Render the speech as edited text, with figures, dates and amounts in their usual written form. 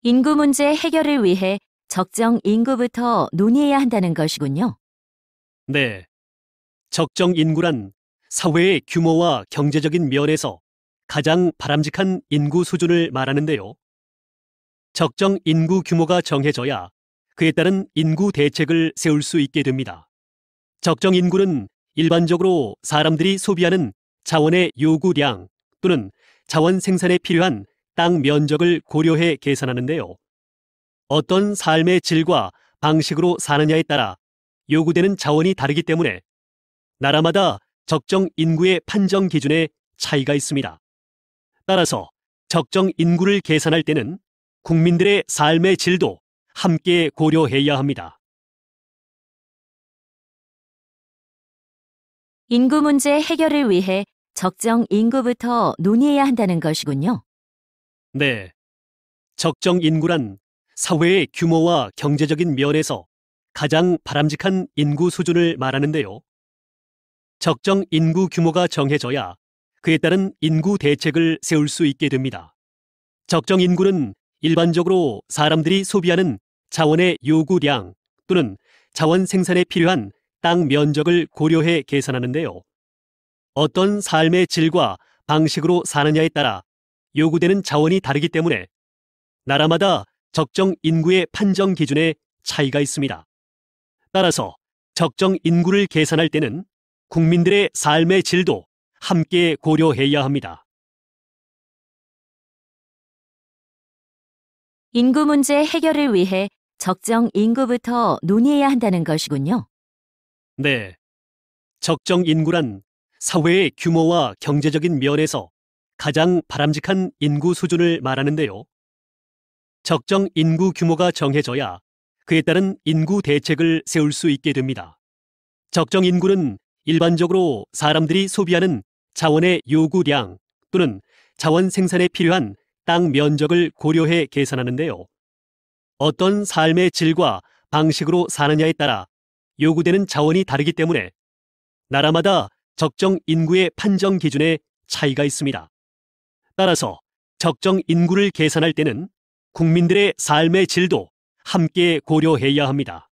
인구 문제 해결을 위해 적정 인구부터 논의해야 한다는 것이군요. 네, 적정 인구란 사회의 규모와 경제적인 면에서 가장 바람직한 인구 수준을 말하는데요. 적정 인구 규모가 정해져야 그에 따른 인구 대책을 세울 수 있게 됩니다. 적정 인구는 일반적으로 사람들이 소비하는 자원의 요구량 또는 자원 생산에 필요한 땅 면적을 고려해 계산하는데요. 어떤 삶의 질과 방식으로 사느냐에 따라 요구되는 자원이 다르기 때문에 나라마다 적정 인구의 판정 기준에 차이가 있습니다. 따라서 적정 인구를 계산할 때는 국민들의 삶의 질도 함께 고려해야 합니다. 인구 문제 해결을 위해 적정 인구부터 논의해야 한다는 것이군요. 네, 적정 인구란 사회의 규모와 경제적인 면에서 가장 바람직한 인구 수준을 말하는데요. 적정 인구 규모가 정해져야 그에 따른 인구 대책을 세울 수 있게 됩니다. 적정 인구는 일반적으로 사람들이 소비하는 자원의 요구량 또는 자원 생산에 필요한 땅 면적을 고려해 계산하는데요. 어떤 삶의 질과 방식으로 사느냐에 따라 요구되는 자원이 다르기 때문에 나라마다 적정 인구의 판정 기준에 차이가 있습니다. 따라서 적정 인구를 계산할 때는 국민들의 삶의 질도 함께 고려해야 합니다. 인구 문제 해결을 위해 적정 인구부터 논의해야 한다는 것이군요. 네, 적정 인구란 사회의 규모와 경제적인 면에서 가장 바람직한 인구 수준을 말하는데요. 적정 인구 규모가 정해져야 그에 따른 인구 대책을 세울 수 있게 됩니다. 적정 인구는 일반적으로 사람들이 소비하는 자원의 요구량 또는 자원 생산에 필요한 땅 면적을 고려해 계산하는데요. 어떤 삶의 질과 방식으로 사느냐에 따라 요구되는 자원이 다르기 때문에 나라마다 적정 인구의 판정 기준에 차이가 있습니다. 따라서 적정 인구를 계산할 때는 국민들의 삶의 질도 함께 고려해야 합니다.